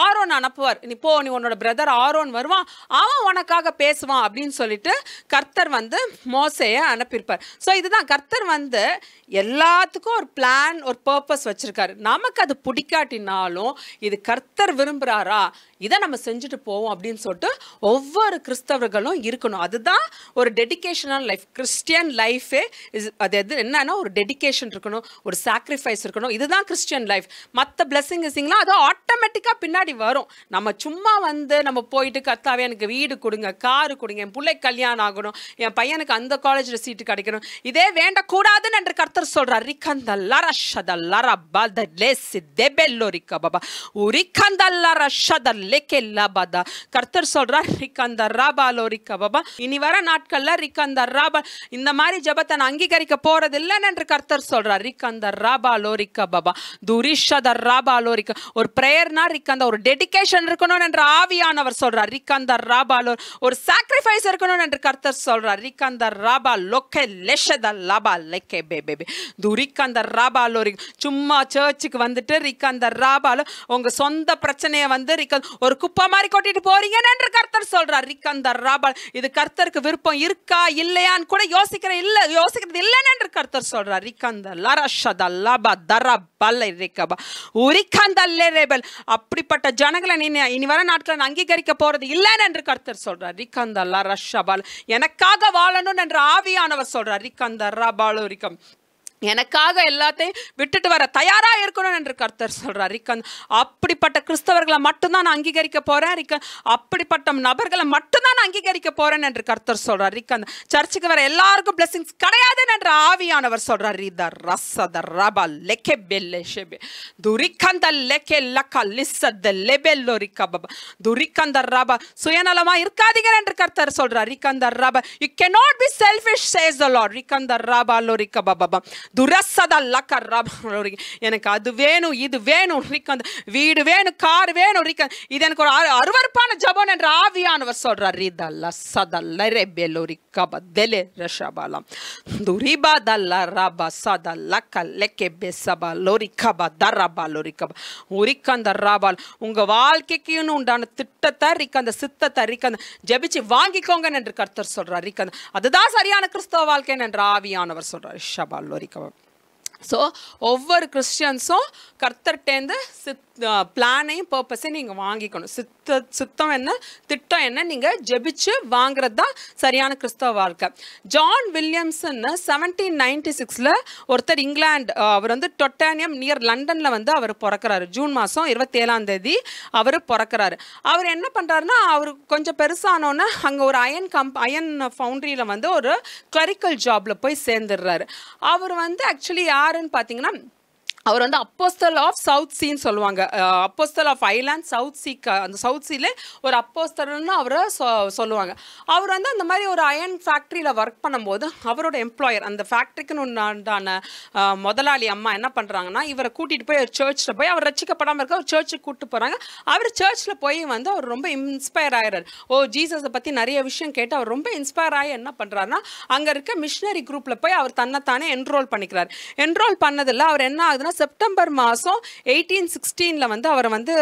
ஆரோன் அனுப்புவார், நீ போ, நீ உன்னோட பிரதர் ஆரோன் வருவான், அவன் உனக்காக பேசுவான் அப்படின்னு சொல்லிட்டு கர்த்தர் வந்து மோசையை அனுப்பியிருப்பார். ஸோ இதுதான் கர்த்தர் வந்து எல்லாத்துக்கும் ஒரு பிளான், ஒரு பர்பஸ் வச்சுருக்காரு. நமக்கு அது பிடிக்காட்டினாலும் இது கர்த்தர் விரும்புகிறாரா, இதை நம்ம செஞ்சுட்டு போவோம் அப்படின்னு சொல்லிட்டு ஒவ்வொரு கிறிஸ்தவர்களும் இருக்கணும். அதுதான் ஒரு டெடிகேஷனான லைஃப். கிறிஸ்டியன் லைஃபே அது என்னன்னா ஒரு டெடிகேஷன் இருக்கணும், ஒரு சாக்ரிஃபைஸ் இருக்கணும். இதுதான் கிறிஸ்டியன் லைஃப். மற்ற பிளெஸிங்ஸ்லாம் அது ஆட்டோமேட்டிக்காக பின்னாடி வரும். நம்ம சும்மா வந்து நம்ம போயிட்டு கர்த்தாவே எனக்கு வீடு கொடுங்க, காரு கொடுங்க, என் பிள்ளை கல்யாணம் ஆகணும், என் பையனுக்கு அந்த காலேஜில் சீட்டு கிடைக்கணும், இதே வேண்டக்கூடாதுன்னு என்று கர்த்தர் சொல்றார். கர்த்தர் சொல்றார், இனி வர நாட்கள்ல இந்த மாதிரி ஜபத்தை நான் அங்கீகரிக்க போறது இல்லைன்னு என்று கர்த்தர் சொல்றார். ஒரு பிரேயர்னா ஒரு டெடிகேஷன் இருக்கணும் என்று ஆவியானவர் சொல்றார். ஒரு சாக்ரிஃபைஸ் இருக்கணும் என்று கர்த்தர் சொல்றார். சும்மா சர்ச்சுக்கு வந்துட்டு உங்க சொந்த பிரச்சனையை வந்து ஒரு குப்பை மாதிரி கொட்டிட்டு போறீங்க என்று கர்த்தர் சொல்றார். இது கர்த்தருக்கு விருப்பம் இருக்கா இல்லையான்னு கூட யோசிக்கிறது இல்லைன்னு என்று கர்த்தர் சொல்றார். அப்படிப்பட்ட ஜனங்களை இனி வர நாட்கள் அங்கீகரிக்க போறது இல்லைன்னு என்று கர்த்தர் சொல்றார். எனக்காக வாழணும் என்று ஆவியானவர் சொல்றார். எனக்காக எல்லாத்தையும் விட்டுட்டு வர தயாரா இருக்கணும் என்று கர்த்தர் சொல்றார். அப்படிப்பட்ட கிறிஸ்தவர்களை மட்டும்தான் நான் அங்கீகரிக்க போறேன், அப்படிப்பட்ட நபர்களை மட்டும்தான் நான் அங்கீகரிக்க போறேன் என்று கர்த்தர் சொல்றார். சர்ச்சுக்கு வர எல்லாருக்கும் பிளெஸிங்ஸ் கிடையாது என்று ஆவியானவர் சொல்றார். சுயநலமா இருக்காதீங்க என்று கர்த்தர் சொல்றார். You cannot be selfish, says the Lord. எனக்கு அது வேணும், இது வேணும், வீடு வேணும், கார் வேணும், இது எனக்கு ஒரு அருவருப்பான ஜெபம் என்று ஆவியானவர் சொல்றார். உங்க வாழ்க்கைக்கு உண்டான திட்டத்தை அந்த சித்தத்தை ஜெபிச்சு வாங்கிக்கோங்க என்று கர்த்தர் சொல்றார். அதுதான் சரியான கிறிஸ்தவ வாழ்க்கை என்று ஆவியானவர் சொல்றார். ஸோ ஒவ்வொரு கிறிஸ்டியன்ஸும் கர்த்தர்ட்டேந்து பிளானையும் பர்பஸையும் நீங்கள் வாங்கிக்கணும். சித்தம் என்ன, திட்டம் என்ன, நீங்கள் ஜெபிச்சு வாங்குறது தான் சரியான கிறிஸ்தவ வாழ்க்கை. ஜான் வில்லியம்சன் 1796 ஒருத்தர் இங்கிலாந்து, அவர் வந்து டொட்டானியம் நியர் லண்டனில் வந்து அவர் பிறக்கிறாரு. ஜூன் மாதம் 27 அவர் பிறக்கிறாரு. அவர் என்ன பண்ணுறாருன்னா, அவர் கொஞ்சம் பெருசானோன்னே அங்கே ஒரு அயன் ஃபவுண்ட்ரியில் வந்து ஒரு கிளரிக்கல் ஜாபில் போய் சேர்ந்துடுறாரு. அவர் வந்து ஆக்சுவலி யாருன்னு பார்த்தீங்கன்னா, அவர் வந்து அப்போஸ்தல் ஆஃப் சவுத் சீன்னு சொல்லுவாங்க. அப்போஸ்தல் ஆஃப் ஐலாண்ட் சவுத் சீ, அந்த சவுத் சீல ஒரு அப்போஸ்தல்னு அவரை சொல்லுவாங்க. அவர் வந்து அந்த மாதிரி ஒரு அயன் ஃபேக்ட்ரியில் ஒர்க் பண்ணும்போது அவரோட எம்ப்ளாயர், அந்த ஃபேக்ட்ரிக்குன்னு உண்டான முதலாளி அம்மா என்ன பண்ணுறாங்கன்னா, இவரை கூட்டிகிட்டு போய் ஒரு சர்ச்சில் போய் அவர் ரசிக்கப்படாமல் இருக்க ஒரு சர்ச்சுக்கு கூப்பிட்டு போகிறாங்க. அவர் சர்ச்சில் போய் வந்து அவர் ரொம்ப இன்ஸ்பயர் ஆகிறார். ஜீசஸை பற்றி நிறைய விஷயம் கேட்டு அவர் ரொம்ப இன்ஸ்பயர் ஆகி என்ன பண்ணுறாருன்னா, அங்கே இருக்க மிஷினரி குரூப்பில் போய் அவர் தன்னைத்தானே என்ரோல் பண்ணிக்கிறார். என்ரோல் பண்ணதில்லை. அவர் என்ன ஆகுதுன்னா, செப்டம்பர் மாதம் 1816 வந்து அவரை வந்து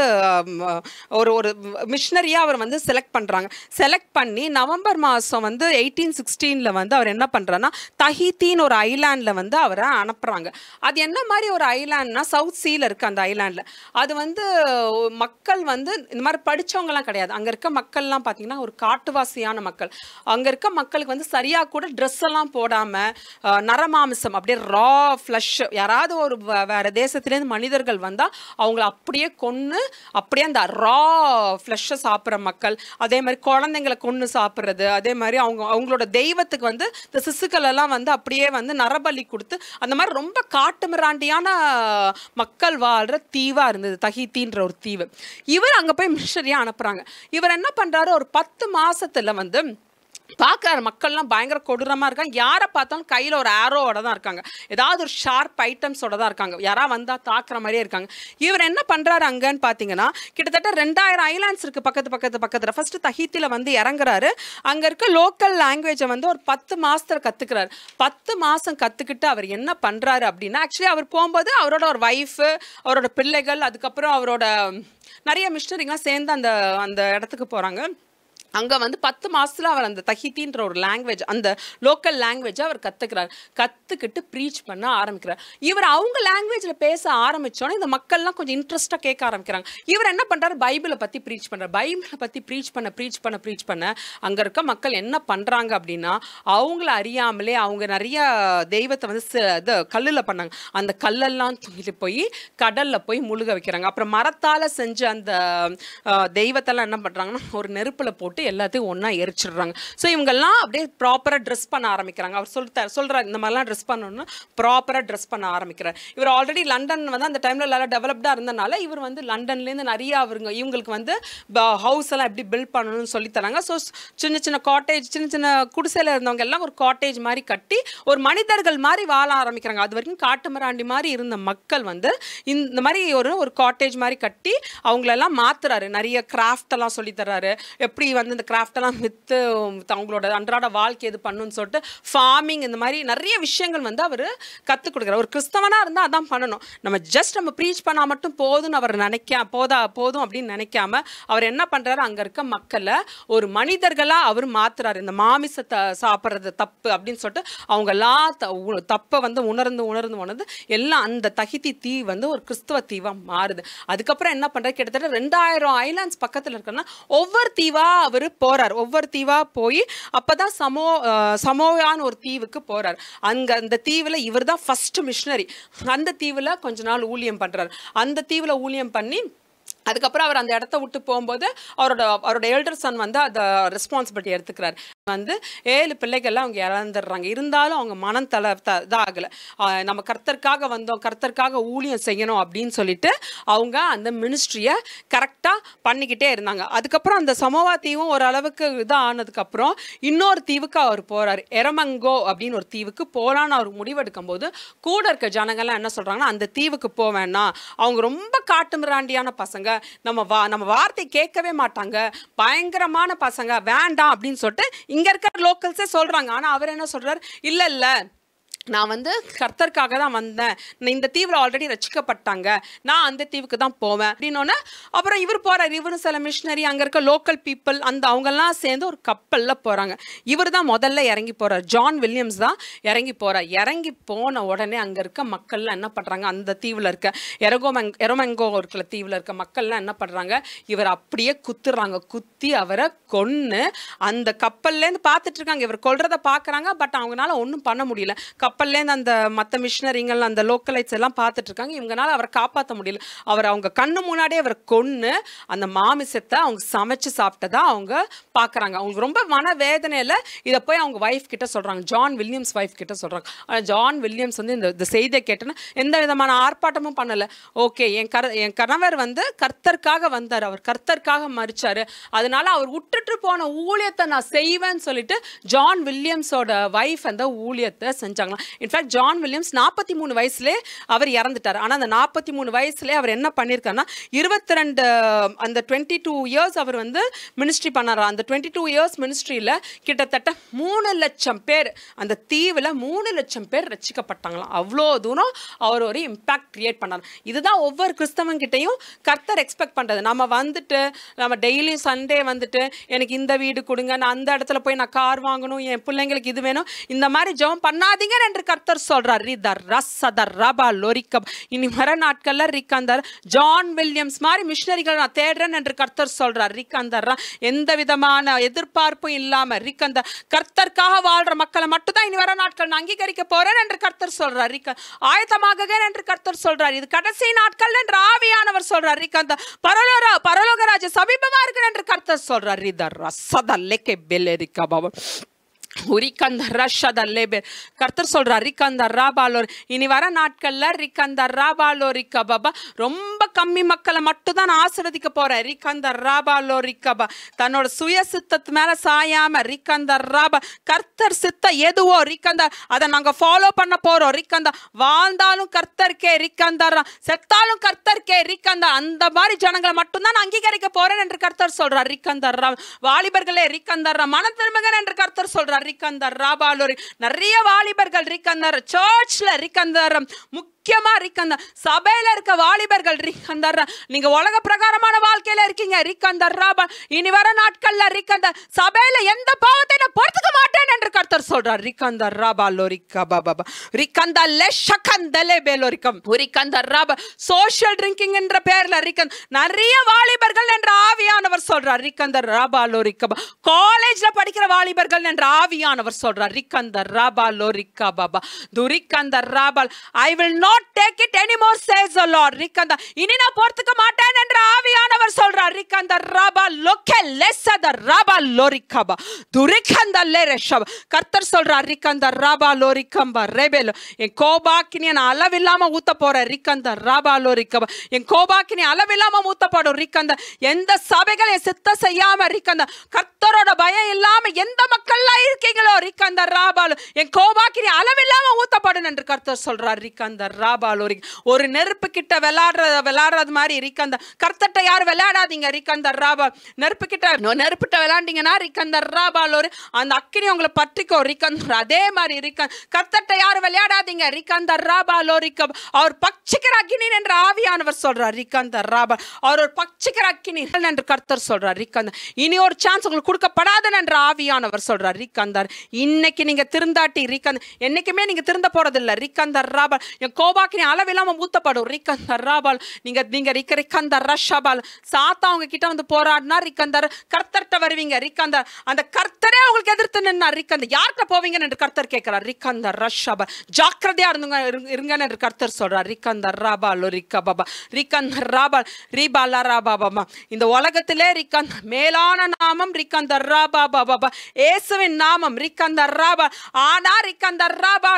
ஒரு மிஷனரியாக அவர் வந்து செலக்ட் பண்ணுறாங்க. செலக்ட் பண்ணி நவம்பர் மாதம் வந்து 1816 வந்து அவர் என்ன பண்ணுறாருன்னா, தஹித்தின்னு ஒரு ஐலாண்டில் வந்து அவரை அனுப்புகிறாங்க. அது என்ன மாதிரி ஒரு ஐலாண்ட்னா, சவுத் சீல இருக்குது அந்த ஐலாண்டில். அது வந்து மக்கள் வந்து இந்த மாதிரி படித்தவங்கலாம் கிடையாது. அங்கே இருக்க மக்கள்லாம் பார்த்தீங்கன்னா ஒரு காட்டுவாசியான மக்கள். அங்கே இருக்க மக்களுக்கு வந்து சரியாக கூட ட்ரெஸ் எல்லாம் போடாமல் நரமாமிசம் அப்படியே ரா ஃப்ளஷ், யாராவது ஒரு வேறு தேசத்துலேருந்து மனிதர்கள் வந்தால் அவங்கள அப்படியே கொன்று அப்படியே அந்த ரா ஃப்ளஷை சாப்பிட்ற மக்கள். அதே மாதிரி குழந்தைங்களை கொன்று சாப்பிட்றது. அதே மாதிரி அவங்களோட தெய்வத்துக்கு வந்து இந்த சிசுக்கள் எல்லாம் வந்து அப்படியே வந்து நரபலி கொடுத்து அந்த மாதிரி ரொம்ப காட்டுமிராண்டியான மக்கள் வாழ்கிற தீவாக இருந்தது தஹித்தின்ற ஒரு தீவு. இவர் அங்கே போய் மிஷனரியாக அனுப்புகிறாங்க. இவர் என்ன பண்ணுறாரு, ஒரு 10 மாதத்தில் வந்து பார்க்குறாரு மக்கள்லாம் பயங்கர கொடூரமாக இருக்காங்க. யாரை பார்த்தாலும் கையில் ஒரு ஆரோவோட தான் இருக்காங்க, ஏதாவது ஒரு ஷார்ப் ஐட்டம்ஸோட தான் இருக்காங்க, யாராவது வந்தால் தாக்குற மாதிரியே இருக்காங்க. இவர் என்ன பண்ணுறாரு அங்கன்னு பார்த்தீங்கன்னா, கிட்டத்தட்ட 2000 ஐலாண்ட்ஸ் இருக்குது பக்கத்தில். ஃபஸ்ட்டு தஹித்தியில் வந்து இறங்குறாரு. அங்கே இருக்க லோக்கல் லாங்குவேஜை வந்து ஒரு 10 மாதத்தில் கற்றுக்கிறாரு. 10 மாதம் கற்றுக்கிட்டு அவர் என்ன பண்ணுறாரு அப்படின்னா, ஆக்சுவலி அவர் போகும்போது அவரோட ஒரு ஒய்ஃபு, அவரோட பிள்ளைகள், அதுக்கப்புறம் அவரோட நிறைய மிஷனரிங்கெலாம் சேர்ந்து அந்த இடத்துக்கு போகிறாங்க. அங்கே வந்து 10 மாதத்தில் அவர் அந்த தஹித்தின்ற ஒரு லாங்குவேஜ், அந்த லோக்கல் லாங்குவேஜை அவர் கற்றுக்கிறார். கற்றுக்கிட்டு ப்ரீச் பண்ண ஆரம்பிக்கிறார். இவர் அவங்க லாங்குவேஜில் பேச ஆரம்பித்தோன்னே இந்த மக்கள்லாம் கொஞ்சம் இன்ட்ரெஸ்ட்டாக கேட்க ஆரம்பிக்கிறாங்க. இவர் என்ன பண்ணுறாரு, பைபிளை பற்றி ப்ரீச் பண்ணுறார். பைபிளை பற்றி ப்ரீச் பண்ண அங்கே இருக்க மக்கள் என்ன பண்ணுறாங்க அப்படின்னா, அவங்கள அறியாமலே அவங்க நிறைய தெய்வத்தை வந்து இது கல்லில் பண்ணாங்க. அந்த கல்லெல்லாம் தூக்கிட்டு போய் கடலில் போய் முழுக வைக்கிறாங்க. அப்புறம் மரத்தால் செஞ்ச அந்த தெய்வத்தெல்லாம் என்ன பண்ணுறாங்கன்னா, ஒரு நெருப்பில் போட்டு எல்லாத்தையும் ஒன்றா எரிச்சிடுறாங்க. ஸோ இவங்கெல்லாம் அப்படியே ப்ராப்பராக ட்ரெஸ் பண்ண ஆரம்பிக்கிறாங்க. அவர் சொல்கிறார் இந்த மாதிரிலாம் ட்ரெஸ் பண்ணணும்னு ப்ராப்பராக ட்ரெஸ் பண்ண ஆரம்பிக்கிறார். இவர் ஆல்ரெடி லண்டன் வந்து அந்த டைமில் நல்லா டெவலப்டாக இருந்தனால இவர் வந்து லண்டன்லேருந்து நிறைய இவங்களுக்கு வந்து ஹவுஸ் எல்லாம் எப்படி பில்ட் பண்ணணும்னு சொல்லித்தராங்க. ஸோ சின்ன காட்டேஜ், சின்ன குடிசையில் இருந்தவங்க எல்லாம் ஒரு காட்டேஜ் மாதிரி கட்டி ஒரு மனிதர்கள் மாதிரி வாழ ஆரம்பிக்கிறாங்க. அது வரைக்கும் காட்டுமிராண்டி மாதிரி இருந்த மக்கள் வந்து இந்த மாதிரி ஒரு காட்டேஜ் மாதிரி கட்டி அவங்களெல்லாம் மாற்றுறாரு. நிறைய கிராஃப்ட் எல்லாம் சொல்லித்தராரு. எப்படி வந்து இந்த கிராஃப்டெல்லாம் விற்று அவங்களோட அன்றாட வாழ்க்கை இது பண்ணுன்னு சொல்லிட்டு ஃபார்மிங், இந்த மாதிரி நிறைய விஷயங்கள் வந்து அவர் கற்றுக் கொடுக்குறார். ஒரு கிறிஸ்தவனாக இருந்தால் அதான் பண்ணணும். நம்ம ப்ரீச் பண்ணால் மட்டும் போதும்னு அவர் போதும் அப்படின்னு நினைக்காம அவர் என்ன பண்ணுறாரு, அங்கே இருக்க மக்களை ஒரு மனிதர்களாக அவர் மாற்றுறாரு. இந்த மாமிசத்தை சாப்பிட்றது தப்பு அப்படின்னு சொல்லிட்டு அவங்கெல்லாம் தப்பை வந்து உணர்ந்து எல்லாம் அந்த தஹித்தி தீவு வந்து ஒரு கிறிஸ்தவ தீவாக மாறுது. அதுக்கப்புறம் என்ன பண்ணுறாரு, கிட்டத்தட்ட 2000 ஐலாண்ட்ஸ் பக்கத்தில் இருக்குன்னா ஒவ்வொரு தீவாக அவர் அவர் போறார், ஒவ்வொரு தீவா போய் அப்பதான் சமோயான்னு ஒரு தீவுக்கு போறார். அந்த தீவுல இவர் தான் ஃபர்ஸ்ட் மிஷனரி. அந்த தீவுல கொஞ்ச நாள் ஊழியம் பண்றாரு. அந்த தீவுல ஊழியம் பண்ணி அதுக்கப்புறம் அவர் அந்த இடத்த விட்டு போகும்போது அவரோட எல்டர் சன் வந்து அந்த ரெஸ்பான்சிபிலிட்டி எடுத்துக்கிறார். வந்து 7 பிள்ளைகள்லாம் அவங்க இறந்துடுறாங்க. இருந்தாலும் அவங்க மனம் இதாகலை. நம்ம கர்த்தருக்காக வந்தோம், கர்த்தருக்காக ஊழியம் செய்யணும் அப்படின்னு சொல்லிட்டு அவங்க அந்த மினிஸ்ட்ரியை கரெக்டாக பண்ணிக்கிட்டே இருந்தாங்க. அதுக்கப்புறம் அந்த சமோவா தீவும் ஓரளவுக்கு இதாக ஆனதுக்கப்புறம் இன்னொரு தீவுக்கு அவர் போகிறார். எரமங்கோ அப்படின்னு ஒரு தீவுக்கு போகலான்னு அவர் முடிவெடுக்கும் போது கூட இருக்க ஜனங்கள்லாம் என்ன சொல்கிறாங்கன்னா, அந்த தீவுக்கு போக வேணாம், அவங்க ரொம்ப காட்டுமிராண்டியான பசங்க, நம்ம வார்த்தை கேட்கவே மாட்டாங்க, பயங்கரமான பசங்க, வேண்டாம் அப்படின்னு சொல்லிட்டு இங்க இருக்கிற லோக்கல்ஸே சொல்றாங்க. ஆனா அவர் என்ன சொல்றாரு, இல்ல நான் வந்து கர்த்தருக்காக தான் வந்தேன், இந்த தீவில் ஆல்ரெடி ரசிக்கப்பட்டாங்க, நான் அந்த தீவுக்கு தான் போவேன் அப்படின்னோடனே அப்புறம் இவர் போறார். இவரும் சில மிஷினரி, அங்கே இருக்க லோக்கல் பீப்புள் அவங்கெல்லாம் சேர்ந்து ஒரு கப்பலில் போகிறாங்க. இவர் தான் முதல்ல இறங்கி போகிறார். ஜான் வில்லியம்ஸ் தான் இறங்கி போகிறார். இறங்கி போன உடனே அங்கே இருக்க மக்கள்லாம் என்ன பண்ணுறாங்க, அந்த தீவில் இருக்க எரமங்கோ இருக்கிற தீவில் இருக்க மக்கள்லாம் என்ன பண்ணுறாங்க, இவர் அப்படியே குத்துறாங்க. குத்தி அவரை கொன்று அந்த கப்பல்லேருந்து பார்த்துட்டு இருக்காங்க. இவர் கொல்றதை பார்க்குறாங்க. பட் அவங்களால ஒன்றும் பண்ண முடியல. கப்பல்லேருந்து அந்த மற்ற மிஷினரிங்கள் அந்த லோக்கலைட்ஸ் எல்லாம் பார்த்துட்டு இருக்காங்க. இவங்களால அவரை காப்பாற்ற முடியல. அவங்க கண்ணு முன்னாடியே அவர் கொன்று அந்த மாமிசத்தை அவங்க சமைச்சு சாப்பிட்டதா அவங்க பார்க்குறாங்க. அவங்களுக்கு ரொம்ப மனவேதனையில் இதை போய் அவங்க ஒய்ஃப் கிட்ட சொல்கிறாங்க, ஜான் வில்லியம்ஸ் ஒய்ஃப் கிட்ட சொல்கிறாங்க. ஆனால் ஜான் வில்லியம்ஸ் வந்து இந்த செய்தியை கேட்டோன்னா எந்த விதமான ஆர்ப்பாட்டமும் பண்ணலை. ஓகே, என் கணவர் வந்து கர்த்தருக்காக வந்தார், அவர் கர்த்தருக்காக மரிச்சார், அதனால அவர் விட்டுட்டு போன ஊழியத்தை நான் செய்வேன்னு சொல்லிட்டு ஜான் வில்லியம்ஸோட ஒய்ஃப் அந்த ஊழியத்தை செஞ்சாங்களாம். இன்ஃபேக்ட் ஜான் வில்லியம்ஸ் 43 வயசுலே அவர் இறந்துட்டார். ஆனால் அந்த 43 வயசுலேயே அவர் என்ன பண்ணியிருக்காருன்னா 22 அந்த 22 இயர்ஸ் அவர் வந்து மினிஸ்ட்ரி பண்ணார். அந்த 22 இயர்ஸ் மினிஸ்ட்ரியில் கிட்டத்தட்ட 3 லட்சம் பேர் அந்த தீவில் 3 லட்சம் பேர் ரசிக்கப்பட்டாங்களாம். அவ்வளோ தூரம் அவர் ஒரு இம்பாக்ட் கிரியேட் பண்ணார். இதுதான் ஒவ்வொரு கிறிஸ்தவங்கிட்டையும் கர்த்தர் எக்ஸ்பெக்ட் பண்ணுறது. நம்ம டெய்லி சண்டே வந்துட்டு எனக்கு இந்த வீடு கொடுங்க, நான் அந்த இடத்துல போய் நான் கார் வாங்கணும், என் பிள்ளைங்களுக்கு இது வேணும், இந்த மாதிரி ஜெபம் பண்ணாதீங்க என்று கர்த்தர் சொல்றார். இனி வர நாட்கள்ல ரிக்கந்தர் ஜான் வில்லியம்ஸ் மாதிரி மிஷனரிகள் நான் தேடுறேன் என்று கர்த்தர் சொல்றார். ரிக்கந்தர் எந்த விதமான எதிர்பார்ப்பும் இல்லாம ரிக்கந்தர் கர்த்தருக்காக வாழ்ற மக்களை மட்டும் தான் இனி வர நாட்கள் நான் அங்கீகரிக்க போறேன் என்று கர்த்தர் சொல்றார். ஆயத்தமாக என்று கர்த்தர் சொல்றார். இது கடைசி நாட்கள் என்று ஆவியானவர் சொல்றார். ரிக்கந்தர் பரலோக ராஜ்யம் சமீபமா இருக்கு என்று கர்த்தர் சொல்றார். கர்த்தர் சொல்றார், இனி வர நாட்கள்ல ரொம்ப கம்மி மக்களை மட்டும் தான் ஆசீர்வதிக்க போறேன். தன்னோட சுய சித்தத்து மேல சாயாம கர்த்தர் சித்த எதுவோ அதை நாங்க ஃபாலோ பண்ண போறோம். வாழ்ந்தாலும் கர்த்தர்க்கே, செத்தாலும் கர்த்தர்க்கே, அந்த மாதிரி ஜனங்களை மட்டும் தான் அங்கீகரிக்க போறேன் என்று கர்த்தர் சொல்றார். வாலிபர்களே மன திரும்புங்க என்று கர்த்தர் சொல்றார். நிறைய வாலிபர்கள் சர்ச்ல முக்கியமா சபையில இருக்க வாலிபர்கள் நீங்க உலக பிரகாரமான வாழ்க்கையில இருக்கீங்க. இனி வர நாட்கள்ல சபையில எந்த பாவத்தை நான் பொறுத்துக்க மாட்டேன் என்று கர்த்தர் சொல்றார். சோஷியல் ட்ரிங்கிங் என்ற பெயர்ல நிறைய வாலிபர்கள் என்று ஆவியானவர் சொல்றார். காலேஜ்ல படிக்கிற வாலிபர்கள் என்று ஆவியானவர் சொல்றார். I will not take it anymore, says the Lord. இனி நான் பொறுத்துக்க மாட்டேன் என்று ஆவியானவர் சொல்றார். கர்த்தர் சொல்றார், என் கோபாக்கினி நான் அளவில்லாம ஊத்த போறேன். என் கோபாக்கினி அளவில்லாம ஊத்தப்படும். எந்த சபைகளை சித்த செய்யாம கர்த்தரோட பயம் இல்லாம எந்த மக்கள் இருக்கீங்களோ என் கோபாக்கினி அளவில்லாம ஊத்தப்படும் என்று கர்த்தர் சொல்றார். ஒரு நெருப்பு கிட்ட விளையாடுறது மாதிரி கர்த்தட்ட யாரும் விளையாடாதீங்க. நெருப்பு கிட்ட விளையாண்டீங்கன்னா அந்த அக்கினி உங்களை பற்றிக்கும். அதே மாதிரி கர்த்தட்ட யாரும் விளையாடாதீங்க. அவர் பட்சிக்கிற அக்கினி என்று ஆவியானவர் சொல்றார். அவர் ஒரு பட்சிக்கிற அக்கினி என்று கர்த்தர் சொல்றார். இனி ஒரு சான்ஸ் உங்களுக்கு கொடுக்கப்படாது என்று ஆவியானவர் சொல்றார். இன்னைக்கு நீங்க திருந்தாட்டி என்னைக்குமே நீங்க திருந்த போறதில்லை. என் கோபாக்கினி அளவில்லாம ஊத்தப்படும். ரிக்கந்த ராபால் நீங்க ரிக்கந்த ரஷபால் சாத்தா அவங்க கிட்ட வந்து போராடினா ரிக்கந்தர் கர்த்தர்ட்ட வருவீங்க. ரிக்கந்த அந்த கர்த்தரே உங்களுக்கு எதிர்த்து நின்னா ரிக்கந்த யார்கிட்ட போவீங்கன்னு என்று கர்த்தர் கேட்கிறார். ரிக்கந்த ரஷபால் ஜாக்கிரதையா இருங்கன்னு என்று கர்த்தர் சொல்றார். ரிக்கந்த ராபால் ரிக்க பாபா ரிக்கந்த ராபால் ரிபாலா ராபா பாபா. இந்த உலகத்திலே ரிக்கந்த மேலான நாமம் ரிக்கந்த ராபா பாபா இயேசுவின் நாமம் ரிக்கந்த ராபா. ஆனா ரிக்கந்த ராபா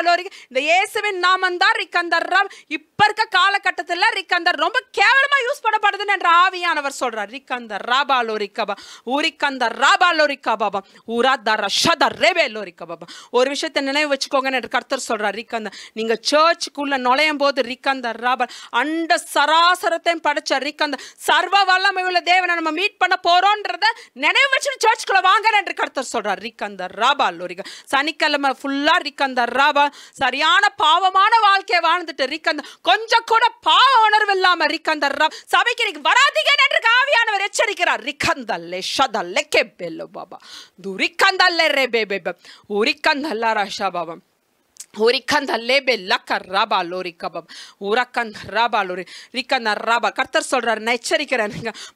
இந்த இயேசுவின் நாமம் தான் ரிக்கந்த ராபா இப்ப இருக்க காலகட்டத்தில் ரிக்கந்தர் ரொம்ப கேவலமா யூஸ் பண்ணப்படுதுன்னு என்ற ஆவியானவர் சொல்றார். ரிக்கந்த ராபா லோரிக்கபா ஊரிக்கந்த ராபா லோரிக்கா பாபா ஊரா தர ஷத ரேபே லோரிக்கா பாபா. ஒரு விஷயத்தை நினைவு வச்சுக்கோங்க என்று கர்த்தர் சொல்றார். ரிக்கந்த நீங்க சர்ச்சுக்குள்ள நுழையும் போது ரிக்கந்த ராபா அண்ட சராசரத்தையும் படைச்ச ரிக்கந்த சர்வ வல்லமை உள்ள தேவனை நம்ம மீட் பண்ண போறோம்ன்றத நினைவு வச்சு சர்ச்சுக்குள்ள வாங்க என்று கர்த்தர் சொல்றார். ரிக்கந்த ராபா லோரிக்கா. சனிக்கிழமை ஃபுல்லா ரிக்கந்த ராபா சரியான பாவமான வாழ்க்கையை வாழ்ந்துட்டு ரிக்கந்த கொஞ்சம் கூட பாவ உணர்வு இல்லாம ரிக்கந்த ராபா சபைக்கு நீங்க வராதீங்க என்று ஆவியானவர் எச்சரிக்கிறார். ரிக்கந்தல்லே ஷதல்லே கெபெல்லோ பாபா துரிக்கந்தல்லே ரெபே பேபே உரிக்கந்தல்ல ரஷா பாபா கர்த்தர் சொல்றாரு. நான் எச்சரிக்கிறேன்,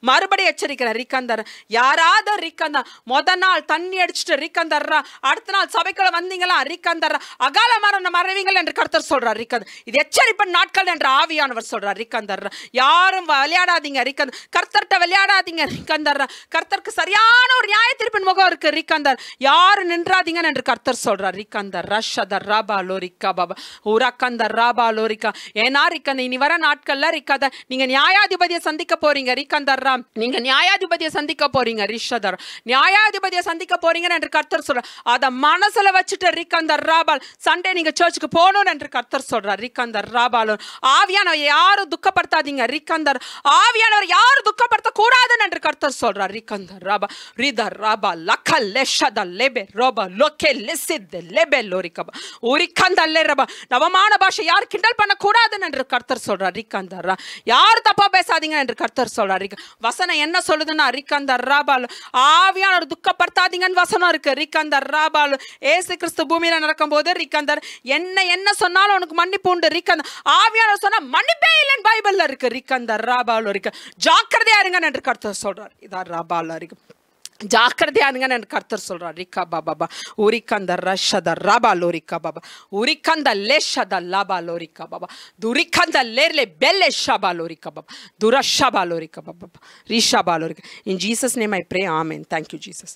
மறுபடியும் எச்சரிக்கிறேன். ரிக்கந்தர் யாராவது ரிக்கந்த முத நாள் தண்ணி அடிச்சுட்டு ரிக்கந்தர் அடுத்த நாள் சபைக்குள்ள வந்தீங்களா ரிக்கந்தர் அகால மரணம் மறைவீங்கள் என்று கர்த்தர் சொல்றார். ரிக்கந்தர் இது எச்சரிப்பு நாட்கள் என்று ஆவியானவர் சொல்றார். ரிக்கந்தர் யாரும் விளையாடாதீங்க. ரிக்கந்தர் கர்த்தர்ட்ட விளையாடாதீங்க. ரிக்கந்தர் கர்த்தருக்கு சரியான ஒரு நியாய தீர்ப்பின் முகம் இருக்கு. ரிக்கந்தர் யாரும் நின்றாதீங்க என்று கர்த்தர் சொல்றார். ரிக்கந்தர் ரஷதர் ராபா லோரிக்கா பாபா உரக்கந்த ராபா லோரிக்கா. ஏன்னா ரிக்கந்த இனி வர நாட்கள்ல ரிக்கத நீங்க நியாயாதிபதியை சந்திக்க போறீங்க. ரிக்கந்தர் ராம் நீங்க நியாயாதிபதியை சந்திக்க போறீங்க. ரிஷதர் நியாயாதிபதியை சந்திக்க போறீங்க என்று கர்த்தர் சொல்றார். அத மனசுல வச்சுட்டு ரிக்கந்தர் ராபால் சண்டே நீங்க சர்ச்சுக்கு போகணும் என்று கர்த்தர் சொல்றார். ரிக்கந்தர் ராபால் ஆவியானவர் யாரும் துக்கப்படுத்தாதீங்க. ரிக்கந்தர் ஆவியானவர் யாரும் துக்கப்படுத்த கூடாதுன்னு என்று கர்த்தர் சொல்றார். ரிக்கந்தர் ராபா ரிதர் ராபா லக்கல் லெஷத லெபே ரோபா லோகே லெசித் லெபே லோரிக்கா நவமான பாஷை யார் கிண்டல் பண்ண கூடாதுன்னு என்று கர்த்தர் சொல்றார். ரிக்கந்தர் யார் தப்பா பேசாதீங்க என்று கர்த்தர் சொல்றார். வசனம் என்ன சொல்லுதுன்னா ரிக்கந்தர் ராபால் ஆவியானவர் துக்கப்படுத்தாதீங்கன்னு வசனம் இருக்கு. ரிக்கந்தர் ராபால் ஏசு கிறிஸ்து பூமியில நடக்கும் போது ரிக்கந்தர் என்ன சொன்னாலும் உனக்கு மன்னிப்பு உண்டு. ரிக்கந்தர் ஆவியானவர் சொன்னா மன்னிப்பே இல்லைன்னு பைபிள்ல இருக்கு. ரிக்கந்தர் ராபால் இருக்கு. ஜாக்கிரதையா இருங்க என்று கர்த்தர் சொல்றார். இதான் ராபால் இருக்கு. ஜாக்கிரதையா இருங்க என்று கர்த்தர் சொல்றார். ரிக்கா பாபா உரிக்கந்த ரஷத ராபா லோரிக்கா பாபா உரிக்கந்த லேஷத லாபா லோரிக்கா பாபா துரிக்கந்த லேர்லே பெல்லே ஷபா லோரிக்கா Baba துரஷபா லோரிக்கா Baba Rishabha லோரிக்கா. In Jesus' name I pray. Amen. Thank you, Jesus.